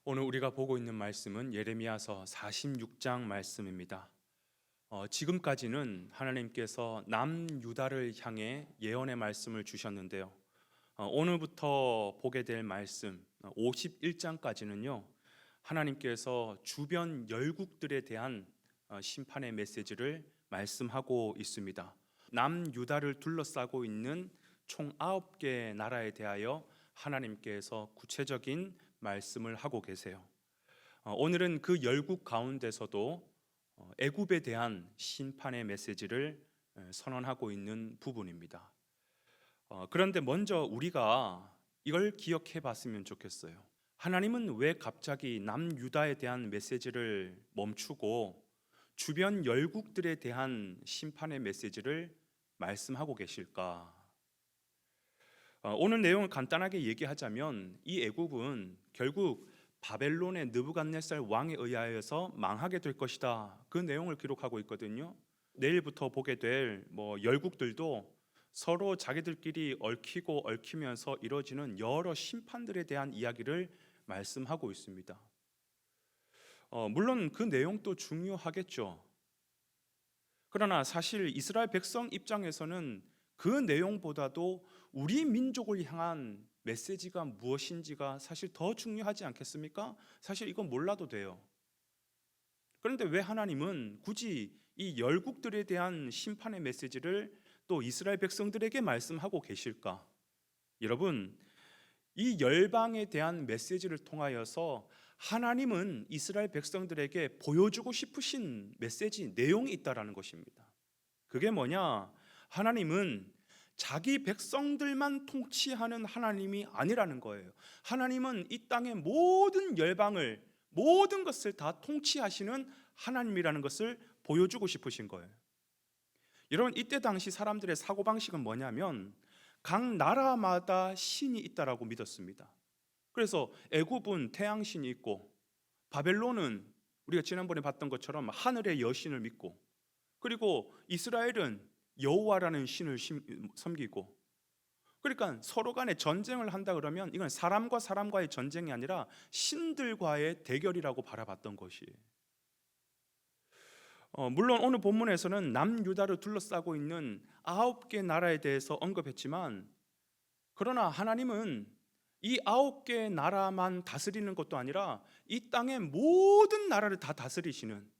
오늘 우리가 보고 있는 말씀은 예레미야서 46장 말씀입니다. 지금까지는 하나님께서 남유다를 향해 예언의 말씀을 주셨는데요. 오늘부터 보게 될 말씀 51장까지는요. 하나님께서 주변 열국들에 대한 심판의 메시지를 말씀하고 있습니다. 남유다를 둘러싸고 있는 총 9개 나라에 대하여 하나님께서 구체적인 말씀을 하고 계세요. 오늘은 그 열국 가운데서도 애굽에 대한 심판의 메시지를 선언하고 있는 부분입니다. 그런데 먼저 우리가 이걸 기억해 봤으면 좋겠어요. 하나님은 왜 갑자기 남유다에 대한 메시지를 멈추고 주변 열국들에 대한 심판의 메시지를 말씀하고 계실까? 오늘 내용을 간단하게 얘기하자면 이 애굽은 결국 바벨론의 느부갓네살 왕에 의하여서 망하게 될 것이다. 그 내용을 기록하고 있거든요. 내일부터 보게 될 열국들도 서로 자기들끼리 얽히고 얽히면서 이루어지는 여러 심판들에 대한 이야기를 말씀하고 있습니다. 물론 그 내용도 중요하겠죠. 그러나 사실 이스라엘 백성 입장에서는 그 내용보다도 우리 민족을 향한 메시지가 무엇인지가 사실 더 중요하지 않겠습니까? 사실 이건 몰라도 돼요. 그런데 왜 하나님은 굳이 이 열국들에 대한 심판의 메시지를 또 이스라엘 백성들에게 말씀하고 계실까? 여러분, 이 열방에 대한 메시지를 통하여서 하나님은 이스라엘 백성들에게 보여주고 싶으신 메시지 내용이 있다라는 것입니다. 그게 뭐냐? 하나님은 자기 백성들만 통치하는 하나님이 아니라는 거예요. 하나님은 이 땅의 모든 열방을, 모든 것을 다 통치하시는 하나님이라는 것을 보여주고 싶으신 거예요. 여러분, 이때 당시 사람들의 사고방식은 뭐냐면 각 나라마다 신이 있다라고 믿었습니다. 그래서 애굽은 태양신이 있고, 바벨론은 우리가 지난번에 봤던 것처럼 하늘의 여신을 믿고, 그리고 이스라엘은 여호와라는 신을 섬기고, 그러니까 서로 간에 전쟁을 한다 그러면 이건 사람과 사람과의 전쟁이 아니라 신들과의 대결이라고 바라봤던 것이에요. 물론 오늘 본문에서는 남유다를 둘러싸고 있는 9개 나라에 대해서 언급했지만, 그러나 하나님은 이 9개 나라만 다스리는 것도 아니라 이 땅의 모든 나라를 다 다스리시는,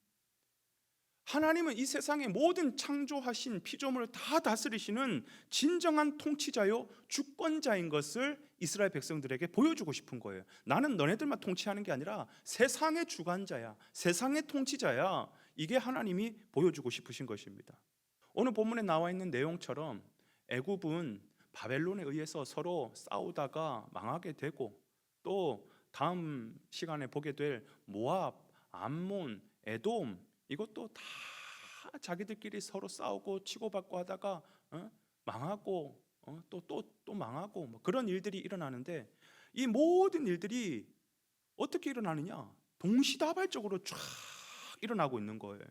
하나님은 이 세상의 모든 창조하신 피조물을 다 다스리시는 진정한 통치자요 주권자인 것을 이스라엘 백성들에게 보여주고 싶은 거예요. 나는 너네들만 통치하는 게 아니라 세상의 주관자야, 세상의 통치자야. 이게 하나님이 보여주고 싶으신 것입니다. 오늘 본문에 나와 있는 내용처럼 애굽은 바벨론에 의해서 서로 싸우다가 망하게 되고, 또 다음 시간에 보게 될 모압, 암몬, 에돔, 이것도 다 자기들끼리 서로 싸우고 치고받고 하다가 망하고 또 망하고 그런 일들이 일어나는데, 이 모든 일들이 어떻게 일어나느냐? 동시다발적으로 쫙 일어나고 있는 거예요.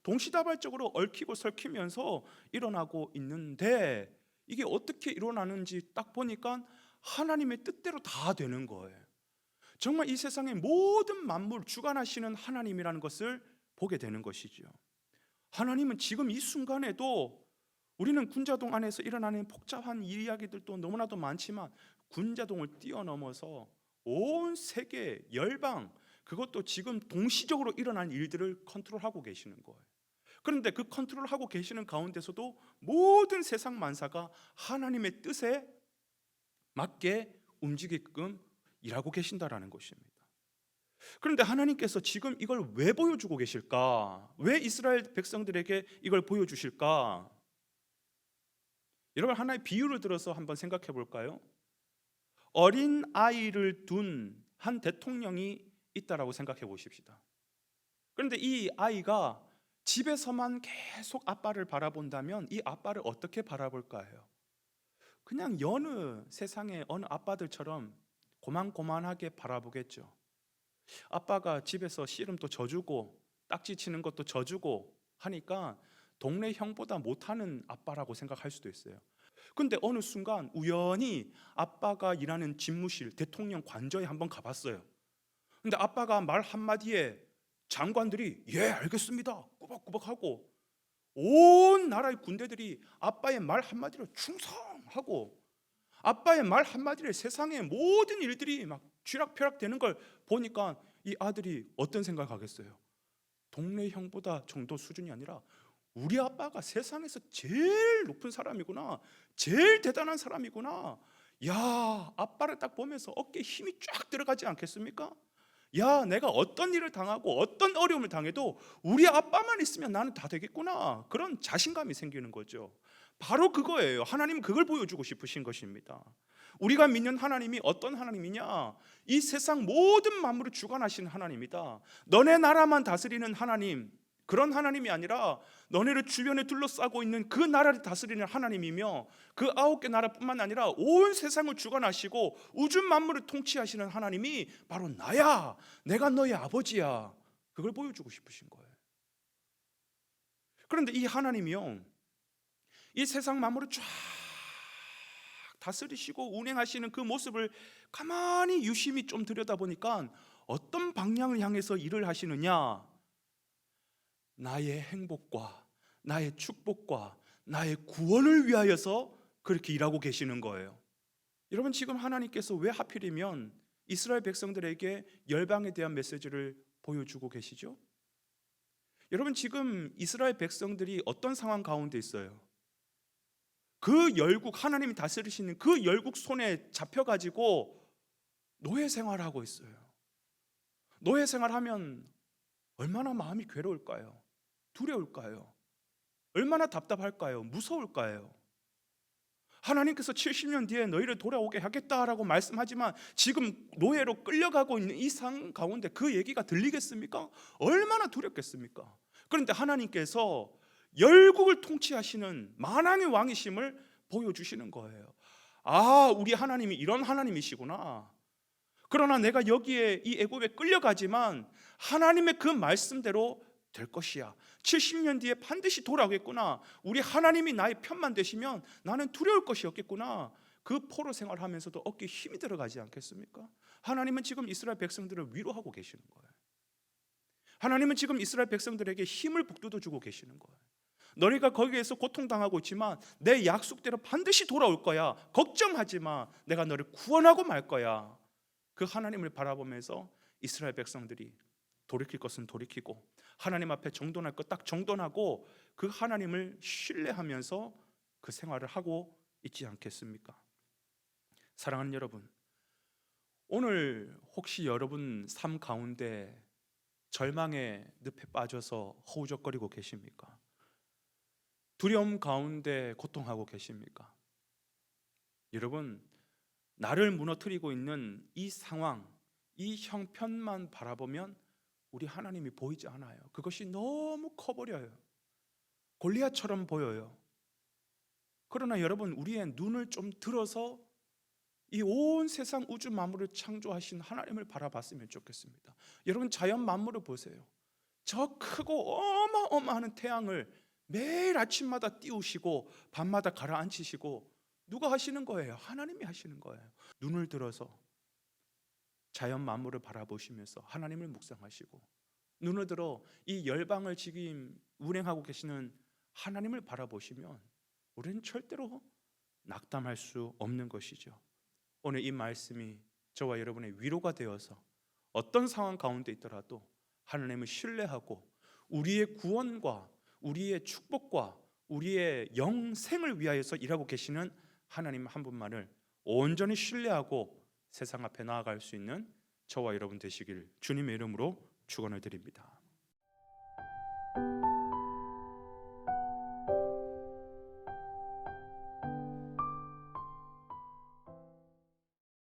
동시다발적으로 얽히고 설키면서 일어나고 있는데, 이게 어떻게 일어나는지 딱 보니까 하나님의 뜻대로 다 되는 거예요. 정말 이 세상의 모든 만물 주관하시는 하나님이라는 것을 보게 되는 것이죠. 하나님은 지금 이 순간에도, 우리는 군자동 안에서 일어나는 복잡한 이야기들도 너무나도 많지만 군자동을 뛰어넘어서 온 세계 열방, 그것도 지금 동시적으로 일어난 일들을 컨트롤하고 계시는 거예요. 그런데 그 컨트롤하고 계시는 가운데서도 모든 세상 만사가 하나님의 뜻에 맞게 움직이게끔 일하고 계신다라는 것입니다. 그런데 하나님께서 지금 이걸 왜 보여주고 계실까? 왜 이스라엘 백성들에게 이걸 보여주실까? 여러분, 하나의 비유를 들어서 한번 생각해 볼까요? 어린 아이를 둔 한 대통령이 있다라고 생각해 보십시다. 그런데 이 아이가 집에서만 계속 아빠를 바라본다면 이 아빠를 어떻게 바라볼까요? 그냥 여느 세상의 어느 아빠들처럼 고만고만하게 바라보겠죠. 아빠가 집에서 씨름도 져주고 딱지 치는 것도 져주고 하니까 동네 형보다 못하는 아빠라고 생각할 수도 있어요. 근데 어느 순간 우연히 아빠가 일하는 집무실, 대통령 관저에 한번 가봤어요. 근데 아빠가 말 한마디에 장관들이 예 알겠습니다 꾸벅꾸벅하고 온 나라의 군대들이 아빠의 말 한마디로 충성하고 아빠의 말 한마디로 세상의 모든 일들이 막 쥐락펴락 되는 걸 보니까 이 아들이 어떤 생각하겠어요? 동네 형보다 정도 수준이 아니라 우리 아빠가 세상에서 제일 높은 사람이구나, 제일 대단한 사람이구나. 야, 아빠를 딱 보면서 어깨에 힘이 쫙 들어가지 않겠습니까? 야, 내가 어떤 일을 당하고 어떤 어려움을 당해도 우리 아빠만 있으면 나는 다 되겠구나. 그런 자신감이 생기는 거죠. 바로 그거예요. 하나님은 그걸 보여주고 싶으신 것입니다. 우리가 믿는 하나님이 어떤 하나님이냐? 이 세상 모든 만물을 주관하시는 하나님이다. 너네 나라만 다스리는 하나님, 그런 하나님이 아니라 너네를 주변에 둘러싸고 있는 그 나라를 다스리는 하나님이며 그 9개 나라뿐만 아니라 온 세상을 주관하시고 우주 만물을 통치하시는 하나님이 바로 나야. 내가 너의 아버지야. 그걸 보여주고 싶으신 거예요. 그런데 이 하나님이요, 이 세상 만물을 쫙 다스리시고 운행하시는 그 모습을 가만히 유심히 좀 들여다보니까 어떤 방향을 향해서 일을 하시느냐? 나의 행복과 나의 축복과 나의 구원을 위하여서 그렇게 일하고 계시는 거예요. 여러분, 지금 하나님께서 왜 하필이면 이스라엘 백성들에게 열방에 대한 메시지를 보여주고 계시죠? 여러분, 지금 이스라엘 백성들이 어떤 상황 가운데 있어요? 그 열국, 하나님이 다스리시는 그 열국 손에 잡혀가지고 노예 생활하고 있어요. 노예 생활하면 얼마나 마음이 괴로울까요? 두려울까요? 얼마나 답답할까요? 무서울까요? 하나님께서 70년 뒤에 너희를 돌아오게 하겠다라고 말씀하지만 지금 노예로 끌려가고 있는 이 상 가운데 그 얘기가 들리겠습니까? 얼마나 두렵겠습니까? 그런데 하나님께서 열국을 통치하시는 만왕의 왕이심을 보여주시는 거예요. 아, 우리 하나님이 이런 하나님이시구나. 그러나 내가 여기에 이 애굽에 끌려가지만 하나님의 그 말씀대로 될 것이야. 70년 뒤에 반드시 돌아오겠구나. 우리 하나님이 나의 편만 되시면 나는 두려울 것이 없겠구나. 그 포로 생활하면서도 어깨에 힘이 들어가지 않겠습니까? 하나님은 지금 이스라엘 백성들을 위로하고 계시는 거예요. 하나님은 지금 이스라엘 백성들에게 힘을 북돋워 주고 계시는 거예요. 너희가 거기에서 고통당하고 있지만 내 약속대로 반드시 돌아올 거야. 걱정하지 마. 내가 너를 구원하고 말 거야. 그 하나님을 바라보면서 이스라엘 백성들이 돌이킬 것은 돌이키고 하나님 앞에 정돈할 것 딱 정돈하고 그 하나님을 신뢰하면서 그 생활을 하고 있지 않겠습니까? 사랑하는 여러분, 오늘 혹시 여러분 삶 가운데 절망의 늪에 빠져서 허우적거리고 계십니까? 두려움 가운데 고통하고 계십니까? 여러분, 나를 무너뜨리고 있는 이 상황, 이 형편만 바라보면 우리 하나님이 보이지 않아요. 그것이 너무 커버려요. 골리앗처럼 보여요. 그러나 여러분, 우리의 눈을 좀 들어서 이 온 세상 우주 만물을 창조하신 하나님을 바라봤으면 좋겠습니다. 여러분, 자연 만물을 보세요. 저 크고 어마어마한 태양을 매일 아침마다 띄우시고 밤마다 가라앉히시고 누가 하시는 거예요? 하나님이 하시는 거예요. 눈을 들어서 자연 만물을 바라보시면서 하나님을 묵상하시고 눈을 들어 이 열방을 지금 운행하고 계시는 하나님을 바라보시면 우리는 절대로 낙담할 수 없는 것이죠. 오늘 이 말씀이 저와 여러분의 위로가 되어서 어떤 상황 가운데 있더라도 하나님을 신뢰하고 우리의 구원과 우리의 축복과 우리의 영생을 위하여서 일하고 계시는 하나님 한 분만을 온전히 신뢰하고 세상 앞에 나아갈 수 있는 저와 여러분 되시길 주님의 이름으로 축원을 드립니다.